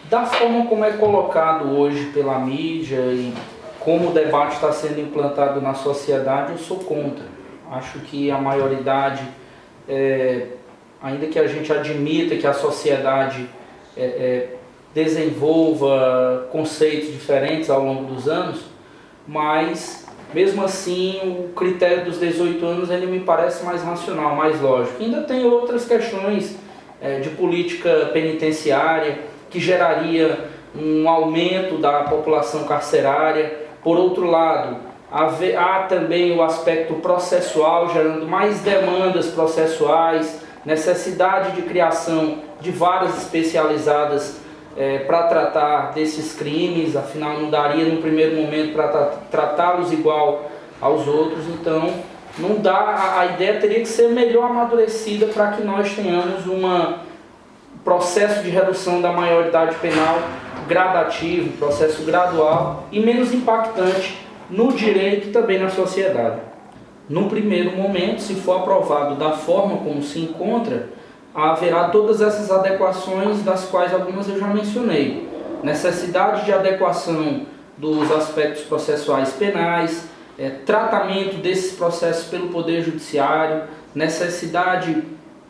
Da forma como é colocado hoje pela mídia e como o debate está sendo implantado na sociedade, eu sou contra. Acho que a maioridade, ainda que a gente admita que a sociedade desenvolva conceitos diferentes ao longo dos anos, mas mesmo assim o critério dos 18 anos ele me parece mais racional, mais lógico. Ainda tem outras questões de política penitenciária que geraria um aumento da população carcerária. Por outro lado, há também o aspecto processual, gerando mais demandas processuais, necessidade de criação de varas especializadas para tratar desses crimes, afinal não daria no primeiro momento para tratá-los igual aos outros. Então, não dá, a ideia teria que ser melhor amadurecida para que nós tenhamos um processo de redução da maioridade penal gradativo, processo gradual e menos impactante no direito e também na sociedade. No primeiro momento, se for aprovado da forma como se encontra, haverá todas essas adequações, das quais algumas eu já mencionei. Necessidade de adequação dos aspectos processuais penais, tratamento desses processos pelo Poder Judiciário, necessidade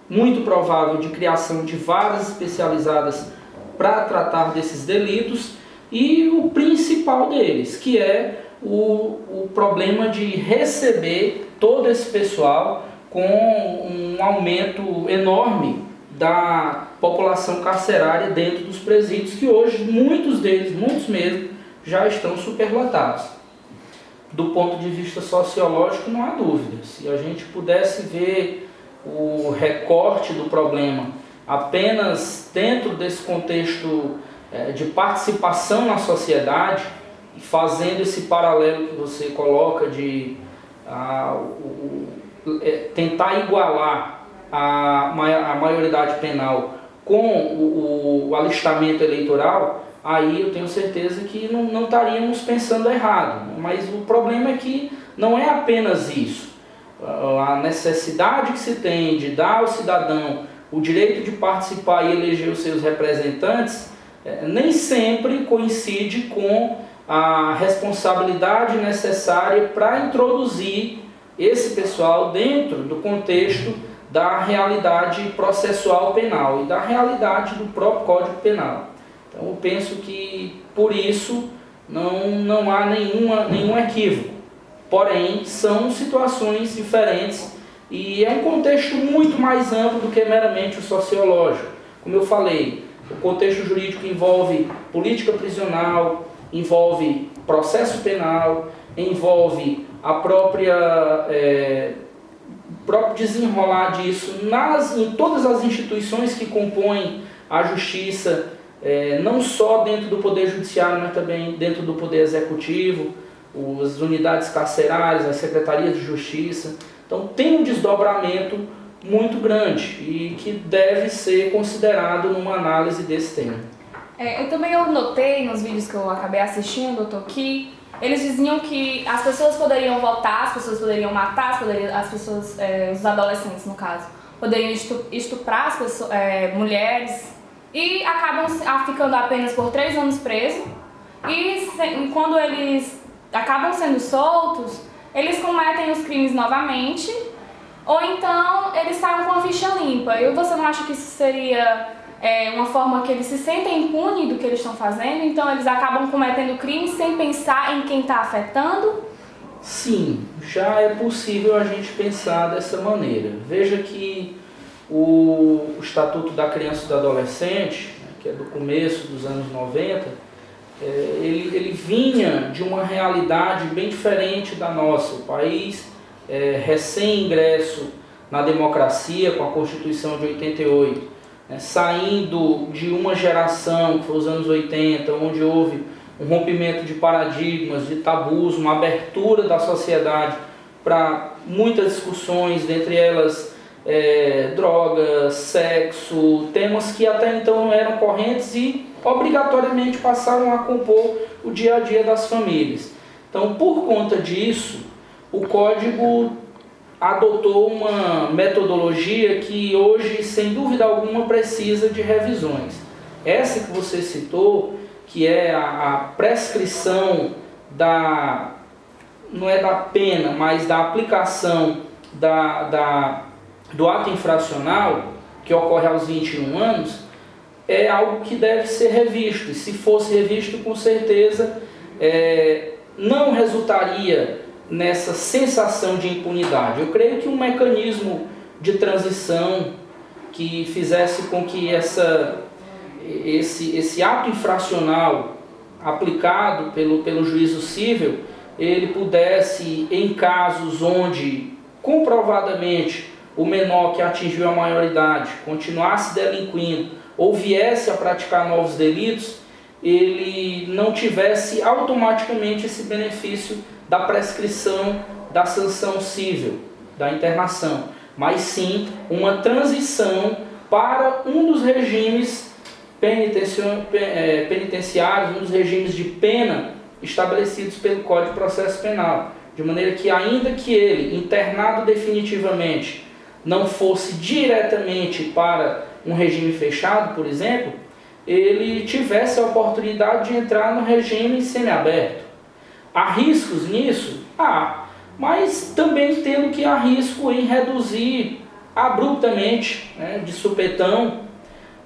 muito provável de criação de varas especializadas para tratar desses delitos e o principal deles, que é o problema de receber todo esse pessoal com um aumento enorme da população carcerária dentro dos presídios, que hoje muitos deles, muitos mesmo, já estão superlotados. Do ponto de vista sociológico, não há dúvida. Se a gente pudesse ver o recorte do problema apenas dentro desse contexto de participação na sociedade, fazendo esse paralelo que você coloca de tentar igualar a maioridade penal com o alistamento eleitoral, aí eu tenho certeza que não estaríamos pensando errado. Mas o problema é que não é apenas isso. A necessidade que se tem de dar ao cidadão o direito de participar e eleger os seus representantes nem sempre coincide com a responsabilidade necessária para introduzir esse pessoal dentro do contexto da realidade processual penal e da realidade do próprio Código Penal. Então eu penso que por isso não há nenhum equívoco. Porém, são situações diferentes e é um contexto muito mais amplo do que meramente o sociológico. Como eu falei, o contexto jurídico envolve política prisional, envolve processo penal, envolve a próprio desenrolar disso em todas as instituições que compõem a justiça, não só dentro do Poder Judiciário, mas também dentro do Poder Executivo, as unidades carcerárias, as secretarias de justiça. Então tem um desdobramento muito grande e que deve ser considerado numa análise desse tema. Eu notei nos vídeos que eu acabei assistindo, doutor, que eles diziam que as pessoas poderiam votar, as pessoas poderiam matar, os adolescentes no caso, poderiam estuprar as pessoas, mulheres, e acabam ficando apenas por 3 anos presos, e quando eles acabam sendo soltos, eles cometem os crimes novamente, ou então eles saem com a ficha limpa. E você não acha que isso seria uma forma que eles se sentem impunes do que eles estão fazendo, então eles acabam cometendo crimes sem pensar em quem está afetando? Sim, já é possível a gente pensar dessa maneira. Veja que o Estatuto da Criança e do Adolescente, que é do começo dos anos 90, ele vinha de uma realidade bem diferente da nossa. O país, recém-ingresso na democracia com a Constituição de 88, saindo de uma geração, que foi os anos 80, onde houve um rompimento de paradigmas, de tabus, uma abertura da sociedade para muitas discussões, dentre elas drogas, sexo, temas que até então não eram correntes e obrigatoriamente passaram a compor o dia a dia das famílias. Então, por conta disso, o Código adotou uma metodologia que hoje, sem dúvida alguma, precisa de revisões. Essa que você citou, que é a prescrição não é da pena, mas da aplicação do ato infracional, que ocorre aos 21 anos, é algo que deve ser revisto. E se fosse revisto, com certeza não resultaria nessa sensação de impunidade. Eu creio que um mecanismo de transição que fizesse com que esse ato infracional aplicado pelo juízo cível, ele pudesse, em casos onde comprovadamente o menor que atingiu a maioridade continuasse delinquindo ou viesse a praticar novos delitos, ele não tivesse automaticamente esse benefício da prescrição da sanção cível, da internação, mas sim uma transição para um dos regimes penitenciários, um dos regimes de pena estabelecidos pelo Código de Processo Penal, de maneira que, ainda que ele, internado definitivamente, não fosse diretamente para um regime fechado, por exemplo, ele tivesse a oportunidade de entrar no regime semiaberto. Há riscos nisso? Há, mas também entendo que há risco em reduzir abruptamente, de supetão,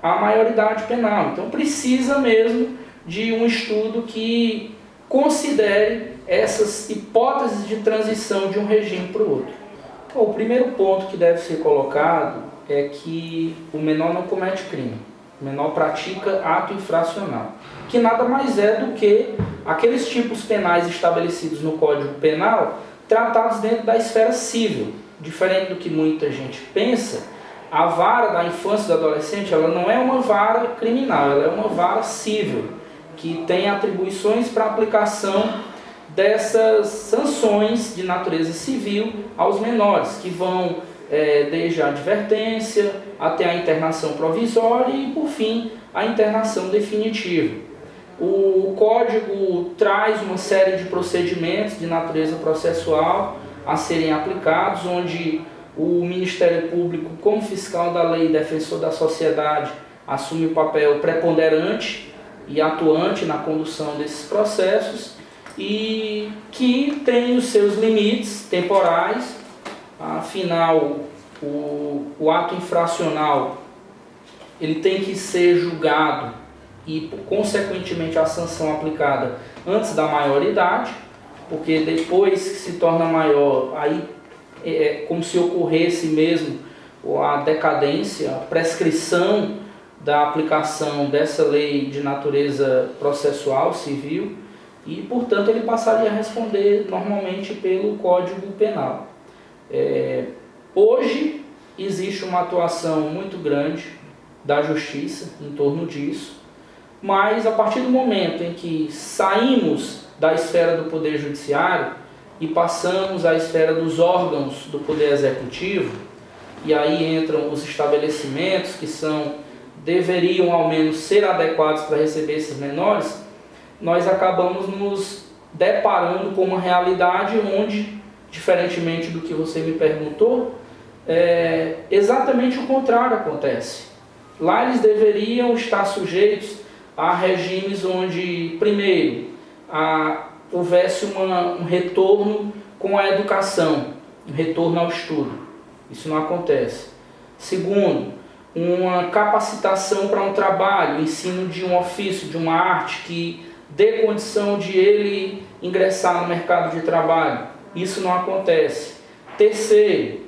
a maioridade penal. Então precisa mesmo de um estudo que considere essas hipóteses de transição de um regime para o outro. Bom, o primeiro ponto que deve ser colocado é que o menor não comete crime. O menor pratica ato infracional, que nada mais é do que aqueles tipos penais estabelecidos no Código Penal tratados dentro da esfera civil. Diferente do que muita gente pensa, a vara da infância e do adolescente, ela não é uma vara criminal, ela é uma vara civil, que tem atribuições para aplicação dessas sanções de natureza civil aos menores, que vão desde a advertência até a internação provisória e, por fim, a internação definitiva. O Código traz uma série de procedimentos de natureza processual a serem aplicados, onde o Ministério Público, como fiscal da lei e defensor da sociedade, assume o papel preponderante e atuante na condução desses processos e que tem os seus limites temporais. Afinal, o ato infracional ele tem que ser julgado e, consequentemente, a sanção aplicada antes da maioridade, porque depois que se torna maior, aí é como se ocorresse mesmo a decadência, a prescrição da aplicação dessa lei de natureza processual civil e, portanto, ele passaria a responder normalmente pelo Código Penal. Hoje existe uma atuação muito grande da Justiça em torno disso, mas a partir do momento em que saímos da esfera do Poder Judiciário e passamos à esfera dos órgãos do Poder Executivo, e aí entram os estabelecimentos que deveriam ao menos ser adequados para receber esses menores, nós acabamos nos deparando com uma realidade onde, diferentemente do que você me perguntou, exatamente o contrário acontece. Lá eles deveriam estar sujeitos a regimes onde, primeiro, houvesse um retorno com a educação, um retorno ao estudo. Isso não acontece. Segundo, uma capacitação para um trabalho, ensino de um ofício, de uma arte que dê condição de ele ingressar no mercado de trabalho. Isso não acontece. Terceiro,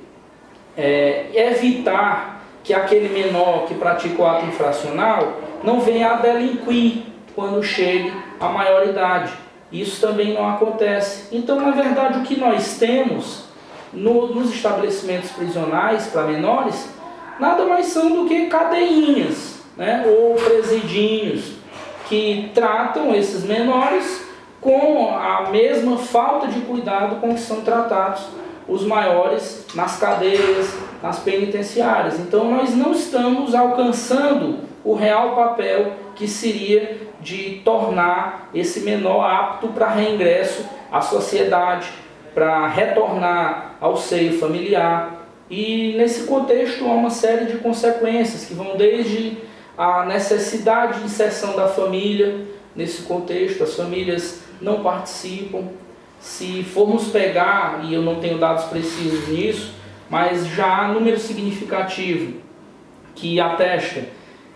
evitar que aquele menor que pratica o ato infracional não venha a delinquir quando chegue à maioridade. Isso também não acontece. Então, na verdade, o que nós temos nos estabelecimentos prisionais para menores nada mais são do que cadeinhas, ou presidinhos que tratam esses menores com a mesma falta de cuidado com que são tratados os maiores nas cadeias, nas penitenciárias. Então nós não estamos alcançando o real papel que seria de tornar esse menor apto para reingresso à sociedade, para retornar ao seio familiar. E nesse contexto há uma série de consequências que vão desde a necessidade de inserção da família nesse contexto. As famílias não participam. Se formos pegar, e eu não tenho dados precisos nisso, mas já há número significativo que atesta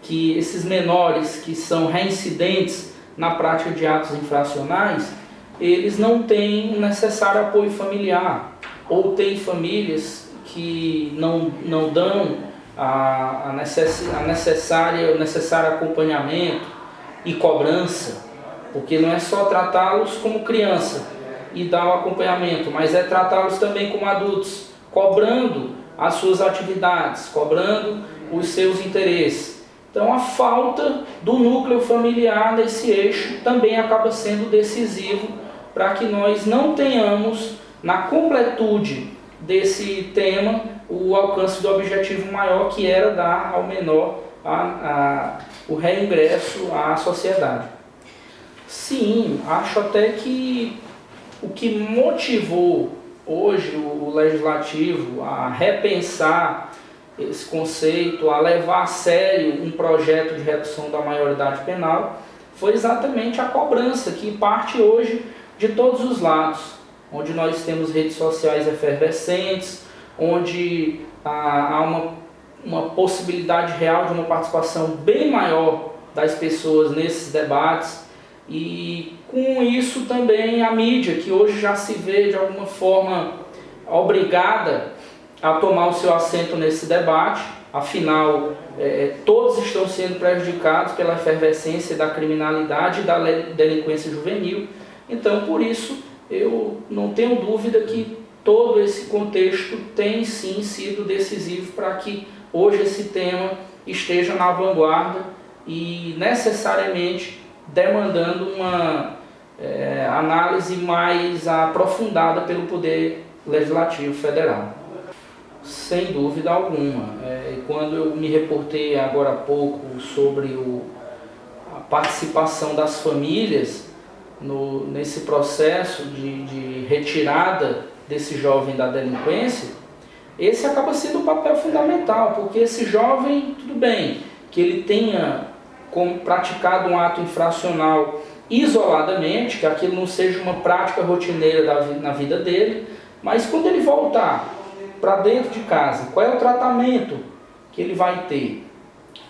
que esses menores que são reincidentes na prática de atos infracionais, eles não têm o necessário apoio familiar, ou têm famílias que não dão o necessário acompanhamento e cobrança, porque não é só tratá-los como criança e dar o acompanhamento, mas é tratá-los também como adultos, cobrando as suas atividades, cobrando os seus interesses. Então a falta do núcleo familiar nesse eixo também acaba sendo decisivo para que nós não tenhamos, na completude desse tema, o alcance do objetivo maior, que era dar ao menor o reingresso à sociedade. Sim, acho até que o que motivou hoje o Legislativo a repensar esse conceito, a levar a sério um projeto de redução da maioridade penal, foi exatamente a cobrança que parte hoje de todos os lados, onde nós temos redes sociais efervescentes, onde há uma possibilidade real de uma participação bem maior das pessoas nesses debates, e com isso também a mídia, que hoje já se vê de alguma forma obrigada a tomar o seu assento nesse debate. Afinal, todos estão sendo prejudicados pela efervescência da criminalidade e da delinquência juvenil. Então, por isso, eu não tenho dúvida que todo esse contexto tem sim sido decisivo para que hoje esse tema esteja na vanguarda e necessariamente demandando uma análise mais aprofundada pelo Poder Legislativo Federal. Sem dúvida alguma. Quando eu me reportei agora há pouco sobre a participação das famílias nesse processo de retirada desse jovem da delinquência, esse acaba sendo um papel fundamental, porque esse jovem, tudo bem, que ele tenha praticado um ato infracional isoladamente, que aquilo não seja uma prática rotineira na vida dele, mas quando ele voltar para dentro de casa, qual é o tratamento que ele vai ter?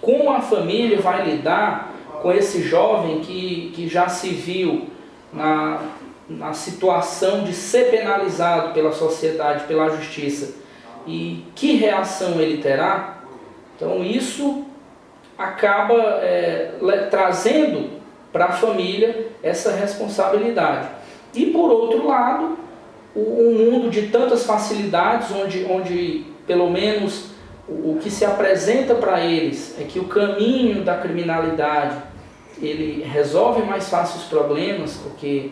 Como a família vai lidar com esse jovem que já se viu na situação de ser penalizado pela sociedade, pela justiça, e que reação ele terá? Então isso acaba trazendo para a família essa responsabilidade. E por outro lado, um mundo de tantas facilidades, onde pelo menos o que se apresenta para eles é que o caminho da criminalidade ele resolve mais fácil os problemas, porque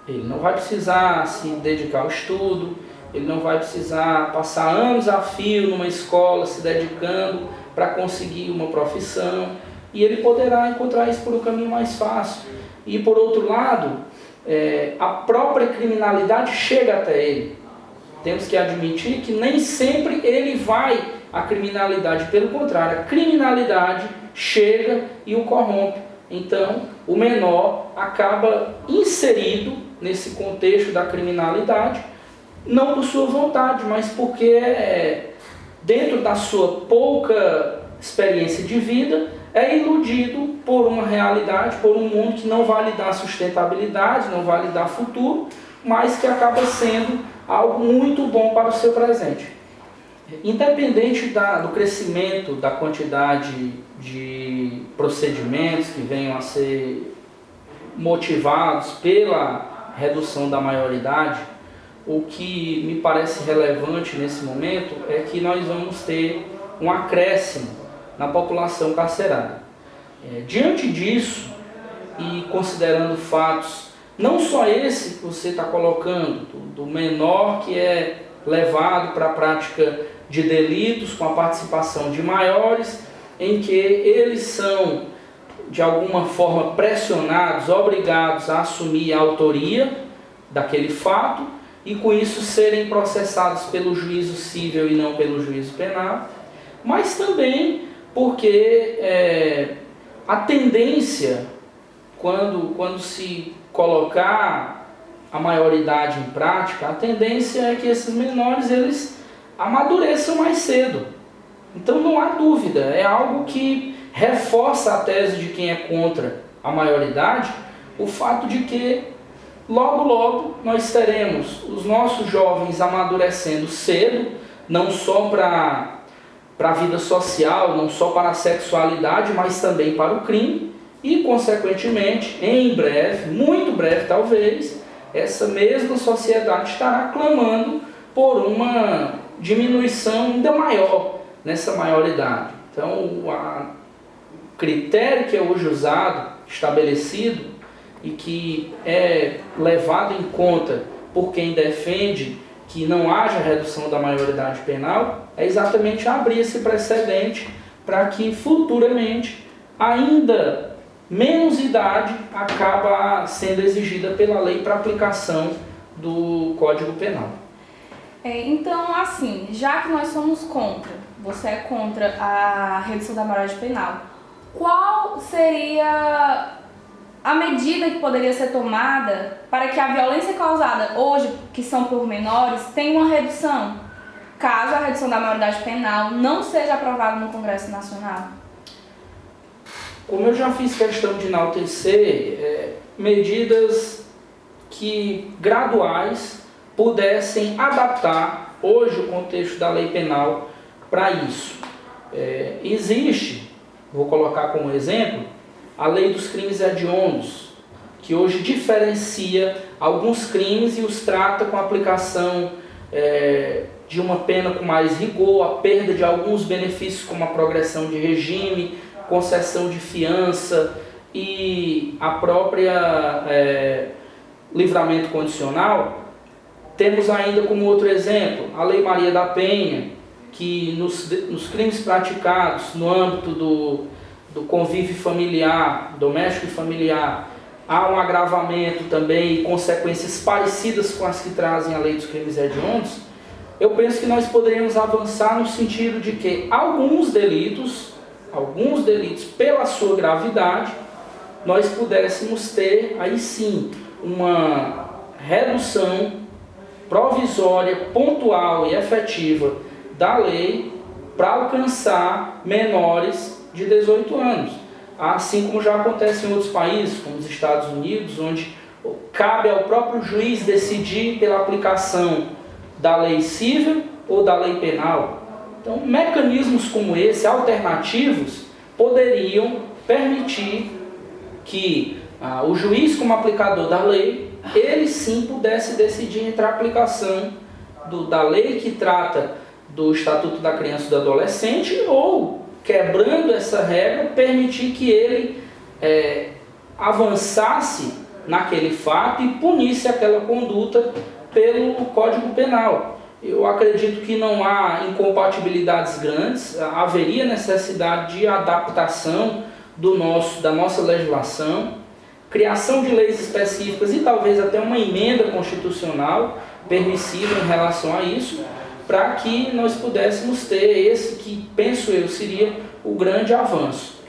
ele não vai precisar se dedicar ao estudo, ele não vai precisar passar anos a fio numa escola se dedicando para conseguir uma profissão, e ele poderá encontrar isso por um caminho mais fácil. E por outro lado, a própria criminalidade chega até ele. Temos que admitir que nem sempre ele vai à criminalidade, pelo contrário, a criminalidade chega e o corrompe. Então, o menor acaba inserido nesse contexto da criminalidade, não por sua vontade, mas porque dentro da sua pouca experiência de vida, é iludido por uma realidade, por um mundo que não vai lhe dar sustentabilidade, não vai lhe dar futuro, mas que acaba sendo algo muito bom para o seu presente. Independente do crescimento da quantidade de procedimentos que venham a ser motivados pela redução da maioridade, o que me parece relevante nesse momento é que nós vamos ter um acréscimo na população carcerária. Diante disso, e considerando fatos, não só esse que você está colocando, do menor que é levado para a prática de delitos com a participação de maiores, em que eles são, de alguma forma, pressionados, obrigados a assumir a autoria daquele fato, e com isso serem processados pelo juízo civil e não pelo juízo penal, mas também porque a tendência, quando se colocar a maioridade em prática, a tendência é que esses menores eles amadureçam mais cedo. Então não há dúvida, é algo que reforça a tese de quem é contra a maioridade, o fato de que logo logo nós teremos os nossos jovens amadurecendo cedo, não só para a vida social, não só para a sexualidade, mas também para o crime, e consequentemente, em breve, muito breve talvez, essa mesma sociedade estará clamando por uma diminuição ainda maior nessa maioridade. Então, o critério que é hoje usado, estabelecido, e que é levado em conta por quem defende que não haja redução da maioridade penal, é exatamente abrir esse precedente para que futuramente ainda menos idade acaba sendo exigida pela lei para aplicação do Código Penal. Então, assim, já que nós somos contra, você é contra a redução da maioridade penal, qual seria a medida que poderia ser tomada para que a violência causada hoje, que são por menores, tenha uma redução, caso a redução da maioridade penal não seja aprovada no Congresso Nacional? Como eu já fiz questão de enaltecer, medidas que graduais pudessem adaptar hoje o contexto da lei penal para isso. Existe, vou colocar como exemplo, a lei dos crimes hediondos, que hoje diferencia alguns crimes e os trata com a aplicação de uma pena com mais rigor, a perda de alguns benefícios como a progressão de regime, concessão de fiança e a própria livramento condicional. Temos ainda como outro exemplo a Lei Maria da Penha, que nos crimes praticados no âmbito do convívio familiar, doméstico e familiar, há um agravamento também e consequências parecidas com as que trazem a lei dos crimes hediondos. Eu penso que nós poderíamos avançar no sentido de que alguns delitos, pela sua gravidade, nós pudéssemos ter, aí sim, uma redução provisória, pontual e efetiva da lei para alcançar menores de 18 anos. Assim como já acontece em outros países, como os Estados Unidos, onde cabe ao próprio juiz decidir pela aplicação da lei civil ou da lei penal. Então, mecanismos como esse, alternativos, poderiam permitir que o juiz, como aplicador da lei, ele sim pudesse decidir entre a aplicação da lei que trata do Estatuto da Criança e do Adolescente ou, quebrando essa regra, permitir que ele avançasse naquele fato e punisse aquela conduta pelo Código Penal. Eu acredito que não há incompatibilidades grandes, haveria necessidade de adaptação da nossa legislação, criação de leis específicas e talvez até uma emenda constitucional permissiva em relação a isso, para que nós pudéssemos ter esse que, penso eu, seria o grande avanço.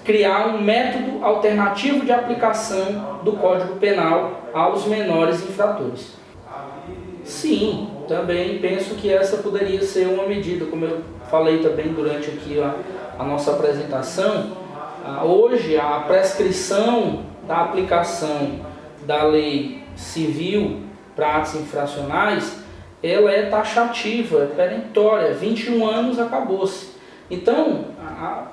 Criar um método alternativo de aplicação do Código Penal aos menores infratores. Sim, também penso que essa poderia ser uma medida, como eu falei também durante aqui a nossa apresentação. Hoje, a prescrição da aplicação da lei civil para atos infracionais, ela é taxativa, é perentória, 21 anos acabou-se. Então,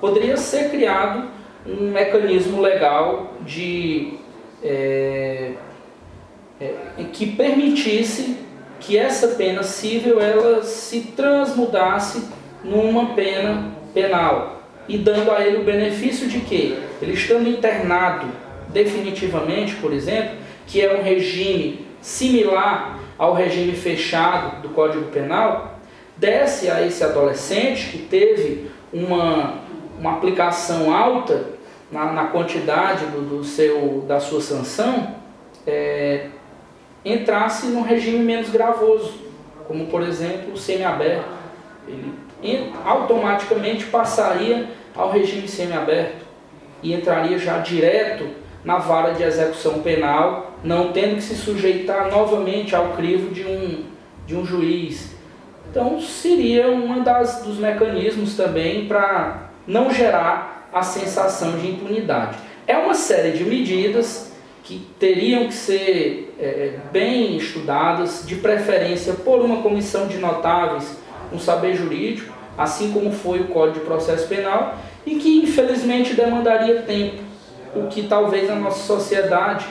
poderia ser criado um mecanismo legal que permitisse que essa pena civil ela se transmudasse numa pena penal e dando a ele o benefício de que, ele estando internado definitivamente, por exemplo, que é um regime similar ao regime fechado do Código Penal, desse a esse adolescente que teve uma aplicação alta na quantidade da sua sanção, entrasse num regime menos gravoso, como por exemplo o semiaberto. Ele automaticamente passaria ao regime semiaberto e entraria já direto na vara de execução penal, não tendo que se sujeitar novamente ao crivo de um juiz. Então seria dos mecanismos também para não gerar a sensação de impunidade. É uma série de medidas que teriam que ser bem estudadas, de preferência por uma comissão de notáveis, um saber jurídico, assim como foi o Código de Processo Penal, e que infelizmente demandaria tempo, o que talvez a nossa sociedade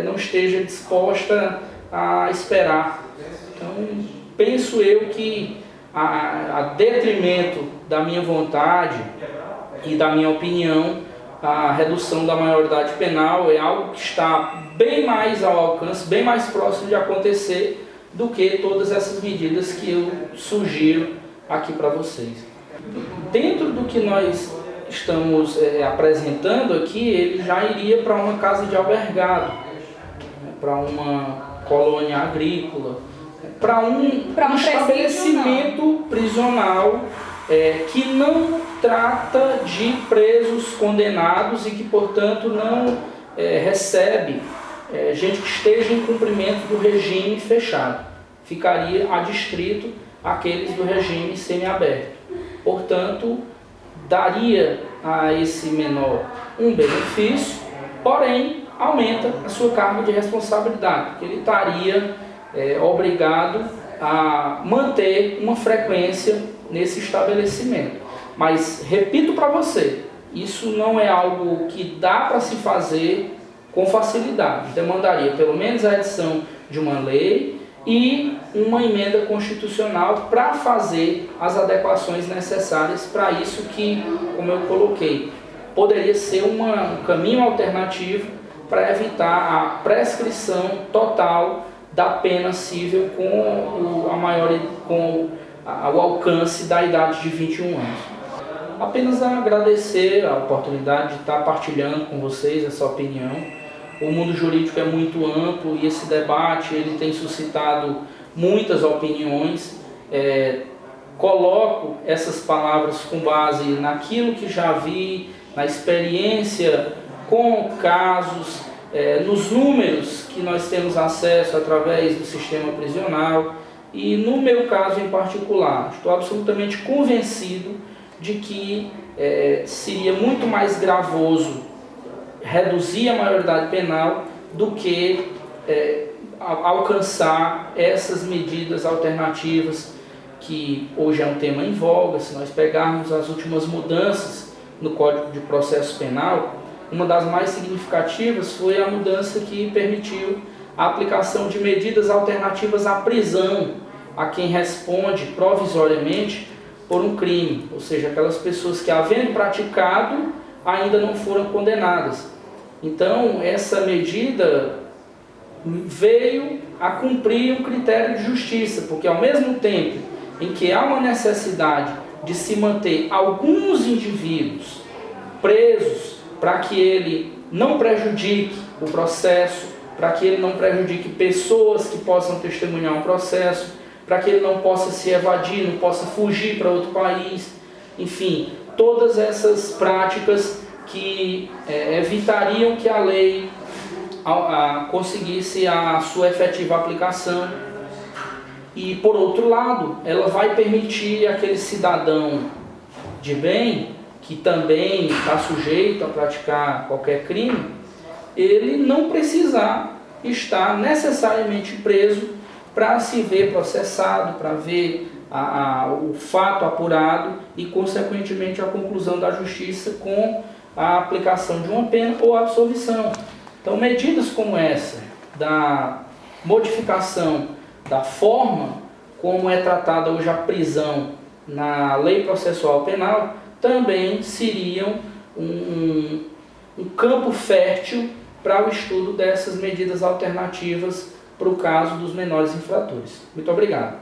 não esteja disposta a esperar. Então, penso eu que, a detrimento da minha vontade e da minha opinião, a redução da maioridade penal é algo que está bem mais ao alcance, bem mais próximo de acontecer do que todas essas medidas que eu sugiro aqui para vocês. Dentro do que nós estamos apresentando aqui, ele já iria para uma casa de albergado, para uma colônia agrícola, para um estabelecimento prisional que não trata de presos condenados e que, portanto, não recebe gente que esteja em cumprimento do regime fechado. Ficaria adstrito àqueles do regime semiaberto. Portanto, daria a esse menor um benefício, porém aumenta a sua carga de responsabilidade, porque ele estaria obrigado a manter uma frequência nesse estabelecimento. Mas, repito para você, isso não é algo que dá para se fazer com facilidade. Demandaria pelo menos a edição de uma lei e uma emenda constitucional para fazer as adequações necessárias para isso que, como eu coloquei, poderia ser um caminho alternativo para evitar a prescrição total da pena civil com o alcance da idade de 21 anos. Apenas agradecer a oportunidade de estar partilhando com vocês essa opinião. O mundo jurídico é muito amplo e esse debate ele tem suscitado muitas opiniões. Coloco essas palavras com base naquilo que já vi, na experiência com casos, nos números que nós temos acesso através do sistema prisional e no meu caso em particular. Estou absolutamente convencido de que seria muito mais gravoso reduzir a maioridade penal do que alcançar essas medidas alternativas que hoje é um tema em voga. Se nós pegarmos as últimas mudanças no Código de Processo Penal, uma das mais significativas foi a mudança que permitiu a aplicação de medidas alternativas à prisão a quem responde provisoriamente por um crime, ou seja, aquelas pessoas que, havendo praticado, ainda não foram condenadas. Então, essa medida veio a cumprir um critério de justiça, porque ao mesmo tempo em que há uma necessidade de se manter alguns indivíduos presos para que ele não prejudique o processo, para que ele não prejudique pessoas que possam testemunhar um processo, para que ele não possa se evadir, não possa fugir para outro país, enfim, todas essas práticas que evitariam que a lei conseguisse a sua efetiva aplicação. E, por outro lado, ela vai permitir aquele cidadão de bem, que também está sujeito a praticar qualquer crime, ele não precisar estar necessariamente preso para se ver processado, para ver o fato apurado e, consequentemente, a conclusão da justiça com a aplicação de uma pena ou absolvição. Então, medidas como essa, da modificação da forma como é tratada hoje a prisão na lei processual penal, também seriam um campo fértil para o estudo dessas medidas alternativas para o caso dos menores infratores. Muito obrigado.